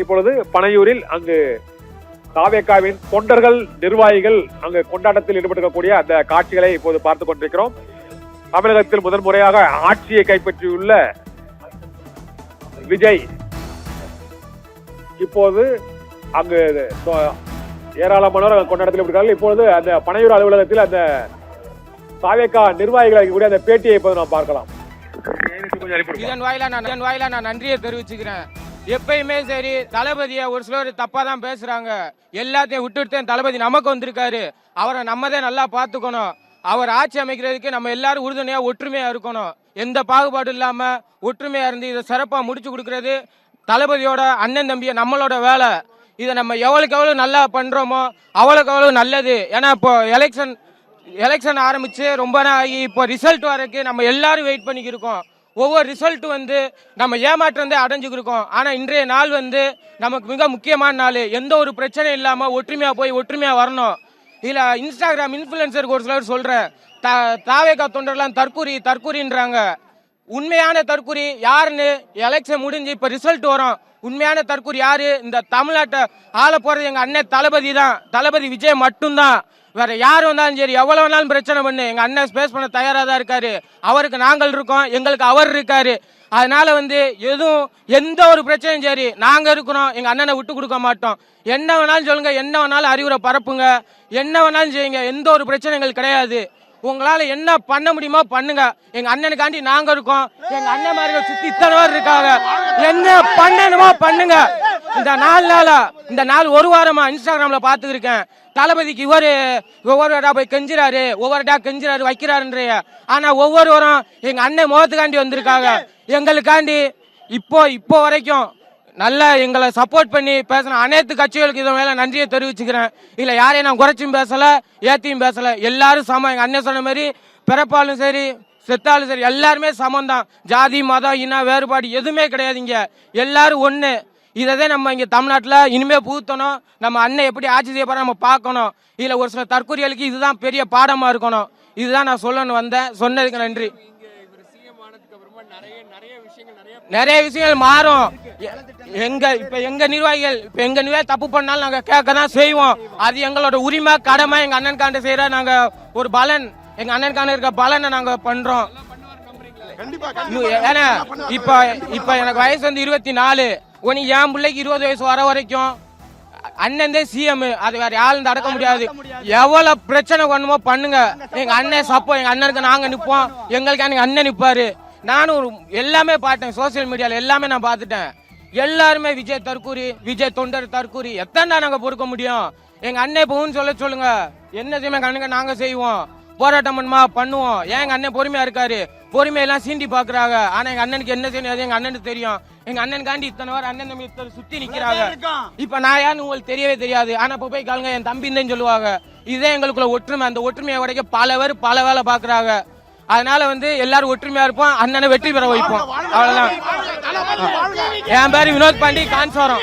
இப்பொழுது பனையூரில் அங்கு தாவேகாவின் தொண்டர்கள் நிர்வாகிகள் அங்கு கொண்டாட்டத்தில் ஈடுபட்டிருக்கக்கூடிய அந்த காட்சிகளை இப்போது பார்த்துக் கொண்டிருக்கிறோம். தமிழகத்தில் முதன்முறையாக ஆட்சியை கைப்பற்றியுள்ள விஜய் இப்போது அங்கு ஏராளமானோர் கொண்டாட்டத்தில் ஈடுபட்டார்கள். இப்பொழுது அந்த பனையூர் அலுவலகத்தில் அந்த தாவேகா நிர்வாகிகளை கூட அந்த பேட்டியை இப்போது நாம் பார்க்கலாம். இதன் வாயிலா நான் நன்றியை தெரிவிச்சுக்கிறேன். எப்பயுமே சரி, தளபதியை ஒரு சிலர் தப்பா தான் பேசுறாங்க. எல்லாத்தையும் விட்டுட்டு தளபதி நமக்கு வந்திருக்காரு, அவரை நம்ம தான் நல்லா பார்த்துக்கணும். அவர் ஆட்சி அமைக்கிறதுக்கு நம்ம எல்லாரும் உறுதுணையா ஒற்றுமையா இருக்கணும். எந்த பாகுபாடு இல்லாம ஒற்றுமையா இருந்து இதை சிறப்பா முடிச்சு கொடுக்கறது தளபதியோட அண்ணன் தம்பிய நம்மளோட வேலை. இதை நம்ம எவ்வளவுக்கு எவ்வளவு நல்லா பண்றோமோ அவ்வளவுக்கு அவ்வளவு நல்லது. ஏன்னா இப்போ எலெக்ஷன் ஆரம்பிச்சு ரொம்ப நாள் ஆகி இப்போ ரிசல்ட் வரக்கு நம்ம எல்லாரும் வெயிட் பண்ணிக்கிருக்கோம். ஒவ்வொரு ரிசல்ட் நம்ம ஏமாற்றம் அடைஞ்சுக்கிருக்கோம். ஆனா இன்றைய நாள் நமக்கு மிக முக்கியமான நாள். எந்த ஒரு பிரச்சனையும் இல்லாம ஒற்றுமையா போய் ஒற்றுமையா வரணும். இதுல இன்ஸ்டாகிராம் இன்ஃபுளுசருக்கு ஒரு சிலர் சொல்ற தாவேகா தொண்டர்லாம் தற்கூரின்றாங்க. உண்மையான தற்கூரி யாருன்னு எலெக்ஷன் முடிஞ்சு இப்ப ரிசல்ட் வரும். உண்மையான தற்கூரி யாரு? இந்த தமிழ்நாட்டை ஆள போறது எங்க அண்ணன் தளபதி தான். தளபதி விஜய் மட்டும்தான். வேற யாரும் வந்தாலும் சரி, எவ்வளவு நாளும் பிரச்சனை பண்ணு, எங்க அண்ணன் ஸ்பேஸ் பண்ண தயாரா தான் இருக்காரு. அவருக்கு நாங்கள் இருக்கோம், எங்களுக்கு அவர் இருக்காரு. அதனால எதுவும் எந்த ஒரு பிரச்சனையும் சரி நாங்க இருக்கிறோம், எங்க அண்ணனை விட்டு கொடுக்க மாட்டோம். என்ன வேணாலும் சொல்லுங்க, என்ன வேணாலும் அறிவுரை பரப்புங்க, என்ன வேணாலும் செய்யுங்க, எந்த ஒரு பிரச்சனை எங்களுக்கு கிடையாது. உங்களால என்ன பண்ண முடியுமோ பண்ணுங்க. எங்க அண்ணனுக்காண்டி நாங்க இருக்கோம். எங்க அண்ணன் மாதிரி சுத்தி இத்தனை பேர் இருக்காங்க. என்ன பண்ணணுமோ பண்ணுங்க. இந்த நாள் ஒரு வாரமா இன்ஸ்டாகிராம்ல பாத்துக்கிருக்கேன். தளபதிக்கு ஒவ்வொரு போய் கெஞ்சிறாரு, வைக்கிறாருன்ற. ஆனா ஒவ்வொருவரும் எங்க அண்ணன் முகத்துக்காண்டி வந்திருக்காங்க. எங்களுக்காண்டி இப்போ வரைக்கும் நல்லா எங்களை சப்போர்ட் பண்ணி பேசின அனைத்து கட்சிகளுக்கு இதன் மேல நன்றியை தெரிவிச்சுக்கிறேன். இல்ல யாரையும் நான் குறைச்சும் பேசல, ஏத்தியும் பேசல. எல்லாரும் சமம். எங்க அண்ணன் சொன்ன மாதிரி பிறப்பாலும் சரி செத்தாலும் சரி எல்லாருமே சமம் தான். ஜாதி மதம் இன வேறுபாடு எதுவுமே கிடையாதுங்க. எல்லாரும் ஒண்ணு. இதை நம்ம இங்க தமிழ்நாட்டில் இனிமே புகுத்தணும். நம்ம அண்ணன் எப்படி ஆட்சி செய்ய போற நம்ம பார்க்கணும். இதுல ஒரு சில தற்கொலைகளுக்கு இதுதான் பெரிய பாடமா இருக்கணும். இதுதான் நான் சொல்லணும்னு வந்தேன். சொன்னதுக்கு நன்றி. நிறைய விஷயங்கள் மாறும். எங்க நிர்வாகிகள் தப்பு பண்ணாலும் நாங்க கேட்க தான் செய்வோம். அது எங்களோட உரிமை, கடமை. எங்க அண்ணன் காண்ட செய்யற நாங்க ஒரு பலன், எங்க அண்ணன் காண்ட இருக்க பலனை நாங்க பண்றோம். ஏன்னா இப்ப எனக்கு வயசு 24. என் பிள்ளைக்கு 20 வயசு வர வரைக்கும் அண்ணன் தான் சிஎம். அது வேற யாரும் அடக்க முடியாது. எவ்வளவு பிரச்சனை பண்ணுமோ பண்ணுங்க. எங்க அண்ணன் சப்போ, எங்க அண்ணனுக்கு நாங்க நிப்போம். எங்களுக்கு எங்க அண்ணன் நிப்பாரு. நானும் எல்லாமே பார்த்தேன், சோசியல் மீடியால எல்லாமே நான் பார்த்துட்டேன். எல்லாருமே விஜய் தற்கூரி, விஜய் தொண்டர் தற்கூரி. எத்தனை நாங்க பொறுக்க முடியும்? எங்க அண்ணன் போன்னு சொல்லுங்க. என்ன செய்யுமே கண்ணுங்க நாங்க செய்வோம். போராட்டம் பண்ணுவோம். ஏன் எங்க அண்ணன் பொறுமையா இருக்காரு. பொறுமையெல்லாம் சீண்டி பாக்குறாங்க. ஆனா எங்க அண்ணனுக்கு என்ன செய்யணும் எங்க அண்ணனுக்கு தெரியும். எங்க அண்ணனுக்காண்டி இத்தனை பேர் அண்ணன் தம்பி சுத்தி நிக்கிறாங்க. இப்ப நான் யாருன்னு உங்களுக்கு தெரியவே தெரியாது. ஆனா இப்ப போய் காலுங்க என் தம்பின்னு சொல்லுவாங்க. இதே எங்களுக்குள்ள ஒற்றுமை. அந்த ஒற்றுமையை உடைக்க பல பேர் பல வேலை பாக்குறாங்க. அதனால எல்லாரும் ஒற்றுமையா இருப்போம். அண்ணனை வெற்றி பெற வைப்போம். அவ்வளவுதான். என் பேரு வினோத் பாண்டி, கான்சோரம்.